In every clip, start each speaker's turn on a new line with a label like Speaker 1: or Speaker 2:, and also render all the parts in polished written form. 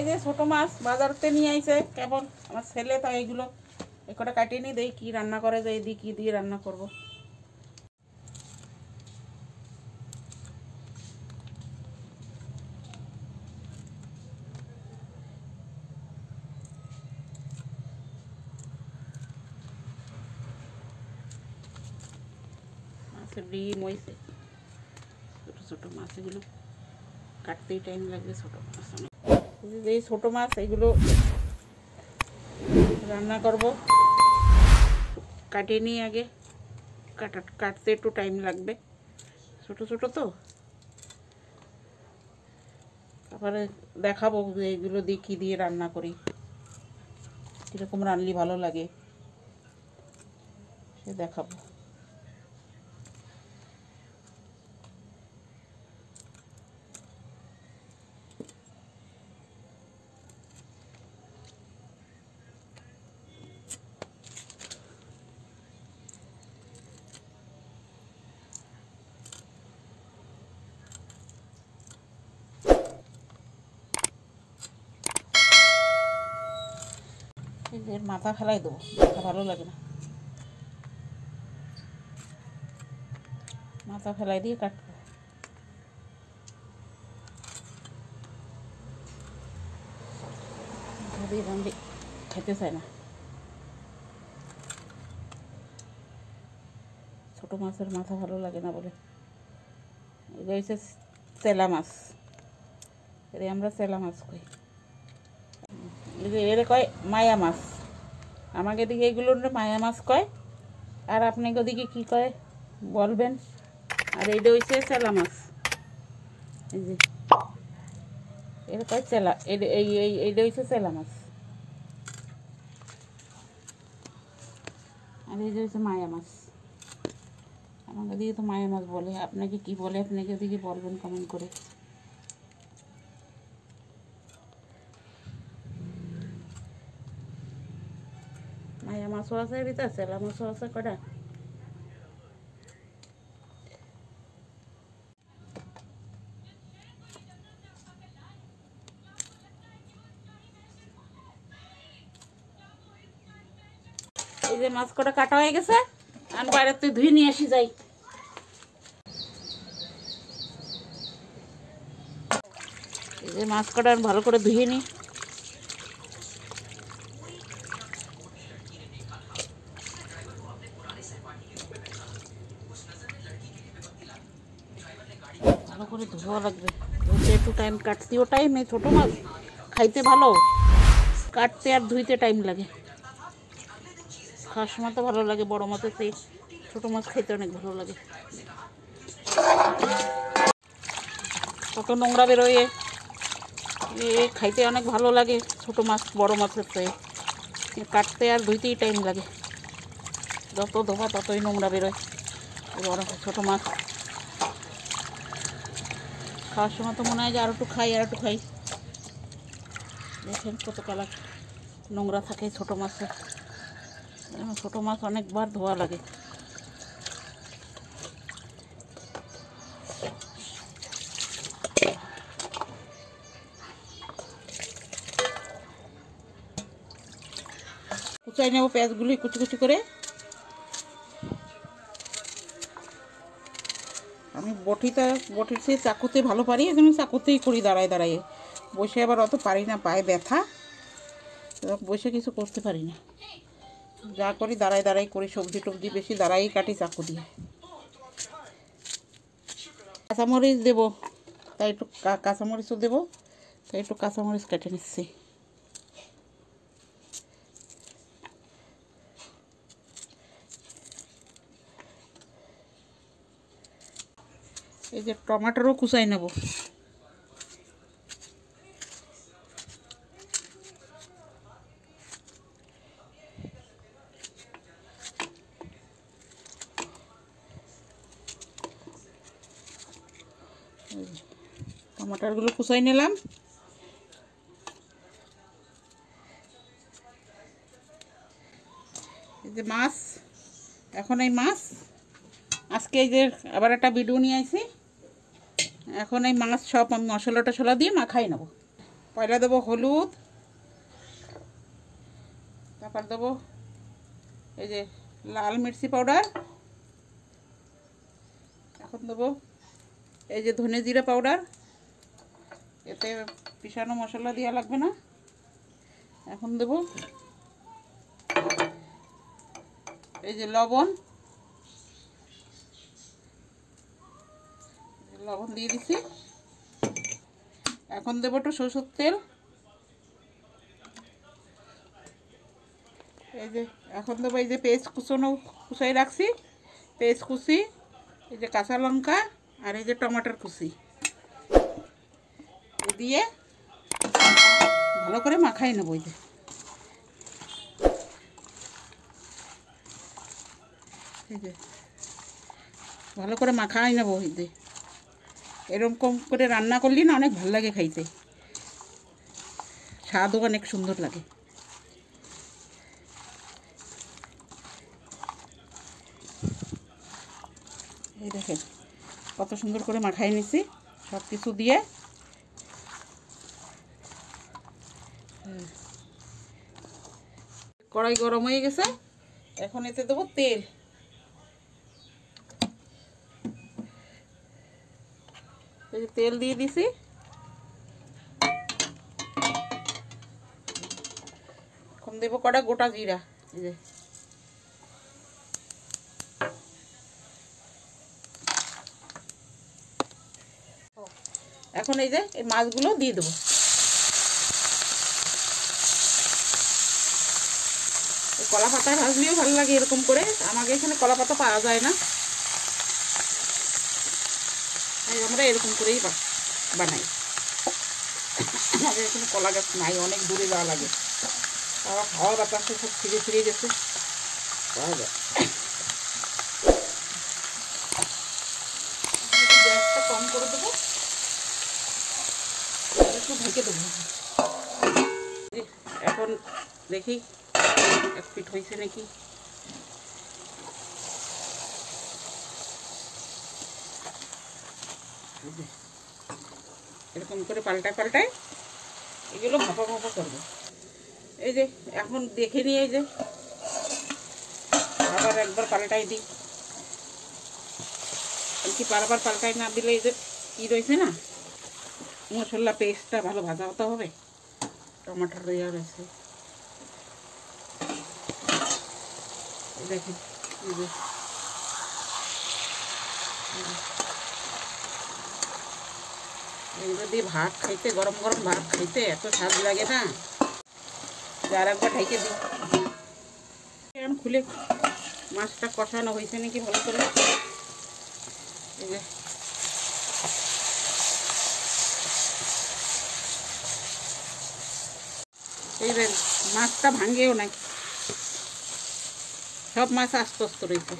Speaker 1: এই যে ছোট মাছ বাজারতে নিয়ে আইছে কেবল আমার ছেলে, তাই এইগুলো এই কটা কাটিয়ে নিই, দেখি কী রান্না করে যায়, দিই কী দিয়ে রান্না করব। মাছের ডিম হয়েছে, ছোটো ছোটো মাছ, এগুলো কাটতেই টাইম লাগবে। ছোটো মাছ এই ছোটো মাছ এইগুলো রান্না করব, কাটিয়ে নিয়ে আগে কাটতে একটু টাইম লাগবে, ছোটো ছোটো তো। তারপরে দেখাবো যে এইগুলো দিয়ে কী দিয়ে রান্না করি, কীরকম রান্নলে ভালো লাগে সে দেখাবো। এর মাথা ফেলাই দেবো, মাথা ভালো লাগে না, মাথা ফেলাই দিয়ে কাটবো। রান্দি খেতে চায় না, ছোটো মাছের মাথা ভালো লাগে না বলে। এটা হচ্ছে চেলা মাছ, এর আমরা চেলা মাছ কই, এর কয় মায়া মাছ। আমাকে দিকে এগুলো মায়া মাছ কয়, আর আপনাকে ওদিকে কী কয় বলবেন। আর এইটা হচ্ছে চেলা মাছ, এই যে এর কয় চেলা, এইটা হচ্ছে চেলা মাছ, আর এই যে হচ্ছে মায়া মাছ। আমাকে দিকে তো মায়া মাছ বলে, আপনাকে কি বলে আপনাকে ওদিকে বলবেন কমেন্ট করে। মায়া মাছও আছে এদিকে, চেলা মাছও আছে কটা। এই যে মাছ কটা কাটা হয়ে গেছে, আমি বাইরে তুই ধুয়ে নিয়ে আসি যাই। এই যে মাছ কটা ভালো করে ধুয়ে নিই। ভালো করে ধোয়া লাগবে, ধুতে একটু টাইম, কাটতেও টাইম, এই ছোটো মাছ খাইতে ভালো, কাটতে আর ধুইতে টাইম লাগে। খাওয়ার সময় তো ভালো লাগে, বড়ো মাছের সেই ছোটো মাছ খাইতে অনেক ভালো লাগে। কত নোংরা বেরোয়, খাইতে অনেক ভালো লাগে ছোটো মাছ বড়ো মাছের চেয়ে, কাটতে আর ধুইতেই টাইম লাগে। যত ধোয়া ততই নোংরা বেরোয় বড় ছোটো মাছ। খাওয়ার সময় তো মনে হয় যে আর একটু খাই, আর একটু খাই। দেখেন কত কালার নোংরা থাকে ছোটো মাছে, ছোটো মাছ অনেকবার ধোয়া লাগে। কুচাই নেব পেঁয়াজগুলি কুচি কুচি করে। আমি বটির সেই চাকুতে ভালো পারি, আমি চাকুতেই করি দাঁড়ায় দাঁড়ায়, বসে আবার অত পারি না, পায়ে ব্যথা, বসে কিছু করতে পারি না। যা করি দাঁড়ায় দাঁড়াই করি, সবজি টবজি বেশি দাঁড়াই কাটি চাকু দিয়ে। কাঁচামরিচ দেবো, তাই একটু কাঁচামরিচও দেবো, তাই একটু কাঁচামরিচ কেটে নিচ্ছি। এই যে টমাটোরও কুচাই নেব। টমাটারগুলো কুচাই নিলাম। এই যে মাছ, এখন এই মাছ আজকে এই যে আবার একটা ভিডিও নিয়ে আসি, এখন এই মাছ সব আমি মশলা টশলা দিয়ে মাখাই নেব। পয়লা দেবো হলুদ, তারপর দেবো এই যে লাল মির্চি পাউডার, এখন দেবো এই যে ধনে জিরা পাউডার, এতে পিষানো মশলা দেওয়া লাগবে না। এখন দেবো এই যে লবণ, লবণ দিয়ে দিছি। এখন দেবো একটু সরষের তেল, এই যে এখন দেবো এই যে পেঁয়াজ কুচাই রাখছি, পেঁয়াজ কুচি, এই যে কাঁচা লঙ্কা আর এই যে টমাটোর কুচি দিয়ে ভালো করে মাখাই নেবো। এই যে ভালো করে মাখাই নেবো। এই যে এরকম করে রান্না করলি না অনেক ভালো লাগে খাইতে, স্বাদও অনেক সুন্দর লাগে। এই দেখেন কত সুন্দর করে মাখাই নিছি সব কিছু দিয়ে। কড়াই গরম হয়ে গেছে, এখন এতে দেবো তেল। এই যে তেল দিয়ে দিছি, এখন দেবো কটা গোটা জিরা। এই যে এখন এই যে এই মাছগুলো দিয়ে দেবো। কলা পাতা ভাজলেও ভালো লাগে এরকম করে, আমাকে এখানে কলা পাতা পাওয়া যায় না, আমরা এরকম করেই বানাই। আমাদের এখানে কলা গাছ নাই, অনেক দূরে যাওয়া লাগে, আবার খাওয়া বাতাসে সব ফিরে গেছে, পাওয়া যায়। গ্যাসটা কম করে দেবো, একটু ঢেকে দেবো। এখন দেখি এক পিঠ হয়েছে নাকি। এরকম করে পাল্টায় এগুলো ভাপা করবো। এই যে এখন দেখে নিয়ে এই যে আবার একবার পাল্টাই দিই, কি বারবার পাল্টাই না দিলে এই যে কি রয়েছে না মশলা পেস্টটা ভালো ভাজা হতে হবে, টমাটোর দেওয়া রয়েছে। দেখেন এই যে এগুলো দিয়ে ভাত খাইতে, গরম গরম ভাত খাইতে এত স্বাদ লাগে না, আর একবার ঢেকে দিই। এখন খুলে মাছটা কষানো হয়েছে নাকি ভালো করে। এই যে এইবার মাছটা ভাঙেও নাই, সব মাছ আস্তে আস্তে রয়েছে।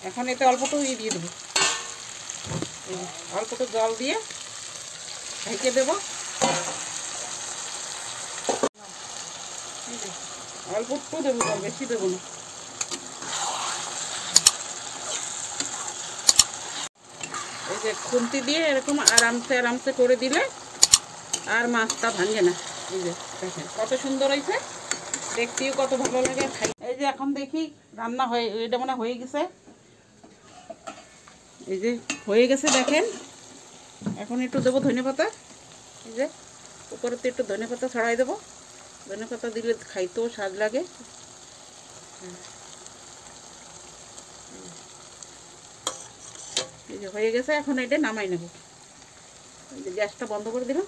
Speaker 1: এখন এতে অল্পটু দিয়ে দেবো, অল্পটু জল দিয়ে ঢেকে দেবো। অল্প একটু দেবো জল, বেশি দেবো না। এই যে খুন্তি দিয়ে এরকম আরামসে করে দিলে আর মাছটা ভাঙে না। এই যে দেখেন কত সুন্দর হয়েছে, দেখতেও কত ভালো লাগে খাই। এই যে এখন দেখি রান্না হয়ে, এটা মনে হয়ে গেছে। এই যে হয়ে গেছে দেখেন। এখন একটু দেবো ধনেপাতা, এই যে উপরেতে একটু ধনেপাতা ছড়াই দেবো। ধনেপাতা দিলে খাইতেও স্বাদ লাগে। এই যে হয়ে গেছে, এখন এটা নামাই নেব। এই যে গ্যাসটা বন্ধ করে দিলাম,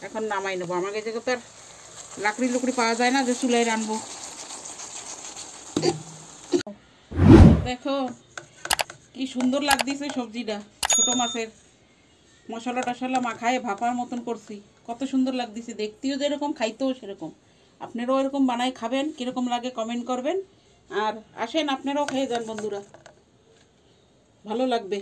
Speaker 1: এখন নামাই নেবো। আমাকে যে তো আর লাকড়ি পাওয়া যায় না যে চুলায় রানবো। দেখো কি সুন্দর লাগতেছে সবজিটা, ছোট মাছের মশলা টশলা মাখায় ভাপার মতন করছি, কত সুন্দর লাগতেছে দেখতেও যেরকম, খাইতেও সেরকম। আপনারাও এরকম বানায় খাবেন, কীরকম লাগে কমেন্ট করবেন। আর আসেন আপনারাও খেয়ে যান বন্ধুরা, ভালো লাগবে।